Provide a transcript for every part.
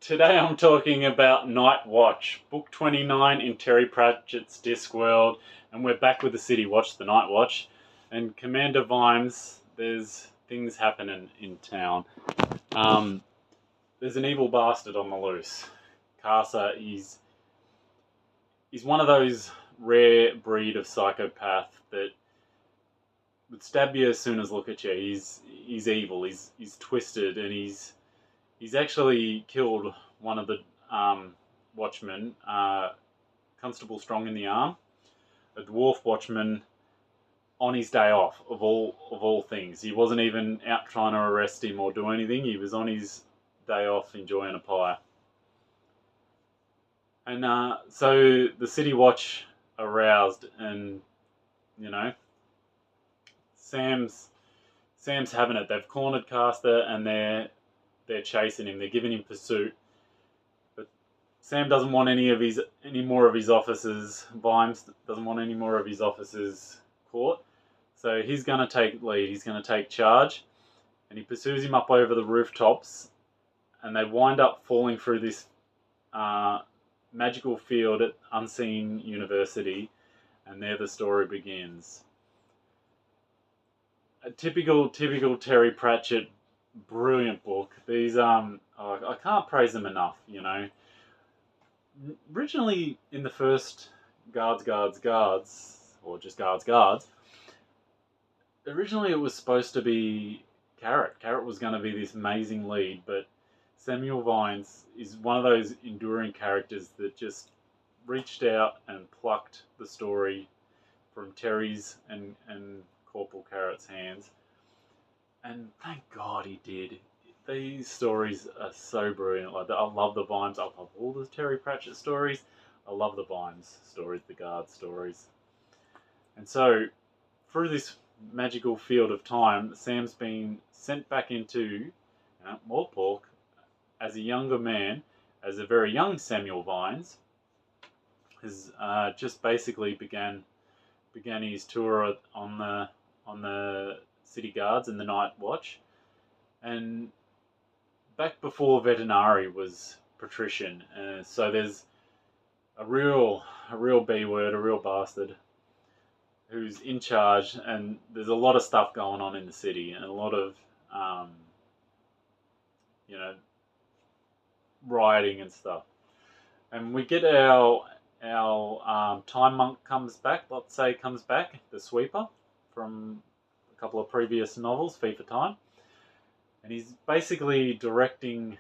Today I'm talking about Night Watch, book 29 in Terry Pratchett's Discworld, and we're back with the City Watch, the Night Watch, and Commander Vimes. There's things happening in town. There's an evil bastard on the loose. Casa, he's one of those rare breed of psychopath that would stab you as soon as look at you. He's evil. He's twisted, and he's actually killed one of the watchmen, Constable Strong in the arm, a dwarf watchman, on his day off of all things. He wasn't even out trying to arrest him or do anything. He was on his day off enjoying a pie. And so the City Watch aroused, and Sam's having it. They've cornered Caster, and they're chasing him. They're giving him pursuit. But Sam doesn't want any more of his officers. Vimes doesn't want any more of his officers caught. So he's going to take lead. He's going to take charge. And he pursues him up over the rooftops. And they wind up falling through this magical field at Unseen University. And there the story begins. A typical Terry Pratchett, brilliant book. These I can't praise them enough. Originally in the first guards, or just guards. Originally it was supposed to be Carrot. Carrot was going to be this amazing lead, but Samuel Vimes is one of those enduring characters that just reached out and plucked the story from Terry's and Corporal Carrot's hands. And thank God he did. These stories are so brilliant. Like, I love the Vimes. I love all the Terry Pratchett stories. I love the Vimes stories, the guard stories. And so, through this magical field of time, Sam's been sent back into Morpork as a younger man, as a very young Samuel Vimes, has just basically began his tour on the City Guards and the Night Watch. And back before Veterinary was patrician, so there's a real B word, a real bastard who's in charge, and there's a lot of stuff going on in the city, and a lot of rioting and stuff. And we get our Time Monk comes back, the sweeper from a couple of previous novels, Fee for Time. And he's basically directing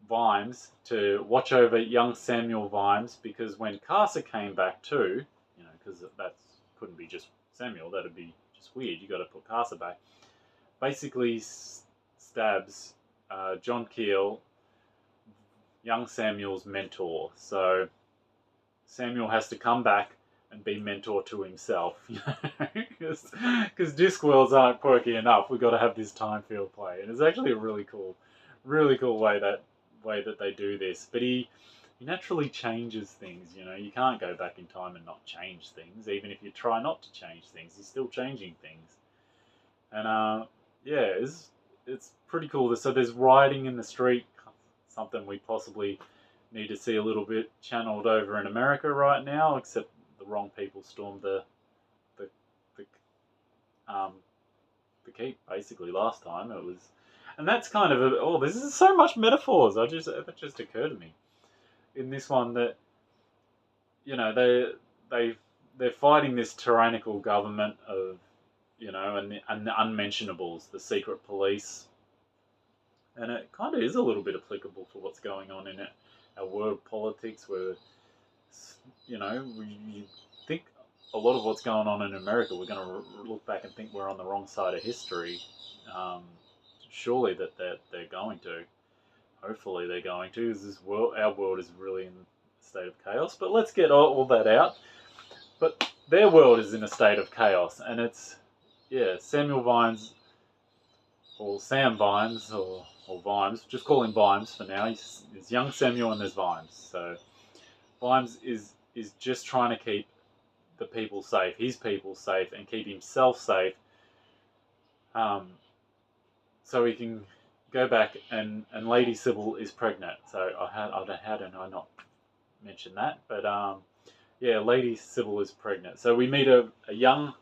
Vimes to watch over young Samuel Vimes, because when Casa came back too, because that couldn't be just Samuel, that'd be just weird. You got to put Casa back. Basically stabs John Keel, young Samuel's mentor. So Samuel has to come back and be mentor to himself, because Discworlds aren't quirky enough. We've got to have this time field play, and it's actually a really cool way that they do this. But he naturally changes things. You can't go back in time and not change things. Even if you try not to change things, he's still changing things. And it's pretty cool. So there's rioting in the street, something we possibly need to see a little bit channeled over in America right now, except the wrong people stormed the keep basically last time. It was, and that's kind of this is so much metaphors. That just occurred to me in this one, that they're fighting this tyrannical government of and the unmentionables, the secret police, and it kind of is a little bit applicable for what's going on in our world politics, where we think a lot of what's going on in America, we're going to look back and think we're on the wrong side of history. Surely they're going to. Hopefully they're going to. Our world is really in a state of chaos. But let's get all that out. But their world is in a state of chaos, and it's Samuel Vimes, or Sam Vimes, or Vimes. Just call him Vimes for now. There's young Samuel and there's Vimes. So Vimes is just trying to keep the people safe, his people safe, and keep himself safe, so he can go back and Lady Sybil is pregnant. So how did I not mention that? But yeah, Lady Sybil is pregnant. So we meet a young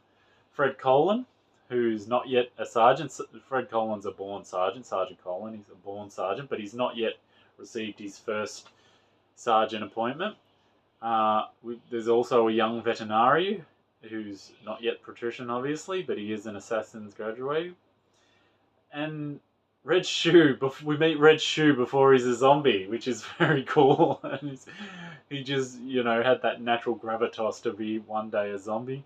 Fred Colin, who's not yet a sergeant. Fred Colin's a born sergeant, Sergeant Colin. He's a born sergeant, but he's not yet received his first sergeant appointment. There's also a young veterinary who's not yet patrician, obviously, but he is an assassin's graduate. And Red Shoe, we meet Red Shoe before he's a zombie, which is very cool. And he just, had that natural gravitas to be one day a zombie.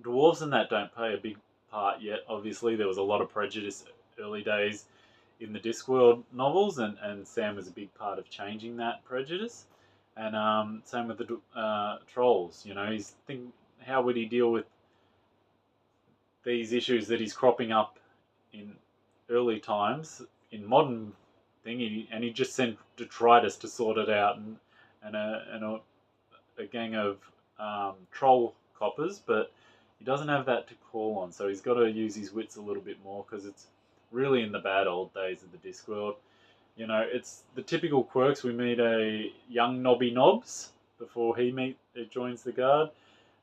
Dwarves in that don't play a big part yet. Obviously, there was a lot of prejudice early days in the Discworld novels, and Sam was a big part of changing that prejudice. And same with the trolls. He's thinking, how would he deal with these issues that he's cropping up in early times in modern thing? And he just sent detritus to sort it out, and a gang of troll coppers, but he doesn't have that to call on, so he's got to use his wits a little bit more, because it's really in the bad old days of the Discworld. It's the typical quirks. We meet a young Nobby Nobbs before he joins the guard,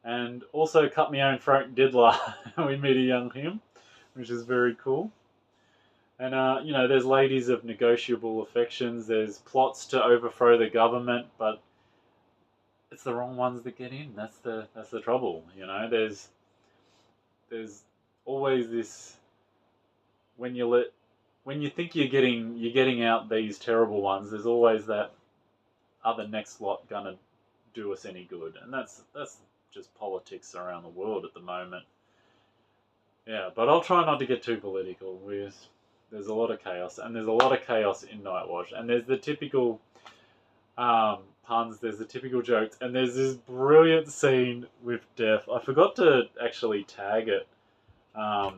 and also Cut Me Own Frank Diddler. We meet a young him, which is very cool. And there's ladies of negotiable affections. There's plots to overthrow the government, but it's the wrong ones that get in. That's the trouble. There's always this, when you think you're getting out these terrible ones, there's always that other next lot gonna do us any good, and that's just politics around the world at the moment. Yeah, but I'll try not to get too political. There's a lot of chaos, and there's a lot of chaos in Nightwatch, and there's the typical puns, there's the typical jokes, and there's this brilliant scene with Death. I forgot to actually tag it, but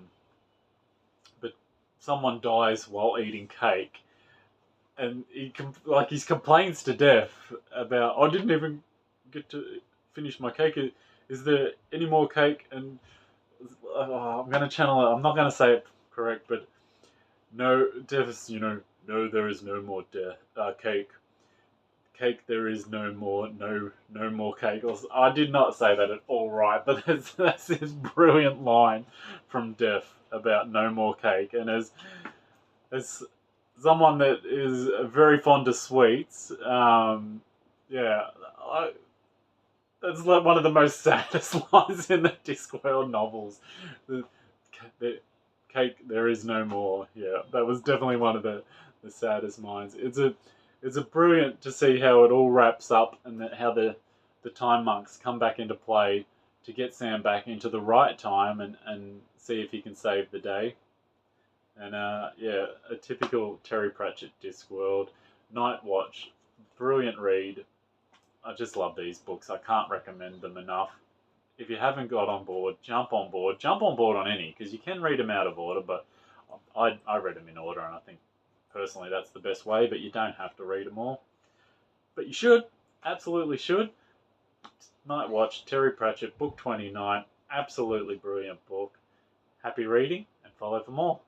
someone dies while eating cake, and he complains to Death about, I didn't even get to finish my cake. Is there any more cake? And I'm going to channel it. I'm not going to say it correct, but no, Death is, no, there is no more cake. Cake, there is no more, no more cake. I did not say that at all right, but that's this brilliant line from Death about no more cake. And as someone that is very fond of sweets, that's like one of the most saddest lines in the Discworld novels. The cake, there is no more. Yeah, that was definitely one of the saddest lines. It's a brilliant to see how it all wraps up, and how the time monks come back into play to get Sam back into the right time and see if he can save the day. And a typical Terry Pratchett Discworld. Nightwatch, brilliant read. I just love these books. I can't recommend them enough. If you haven't got on board, jump on board. Jump on board on any, because you can read them out of order, but I read them in order, and I think personally that's the best way, but you don't have to read them all. But you should, absolutely should. Nightwatch, Terry Pratchett, book 29, absolutely brilliant book. Happy reading, and follow for more.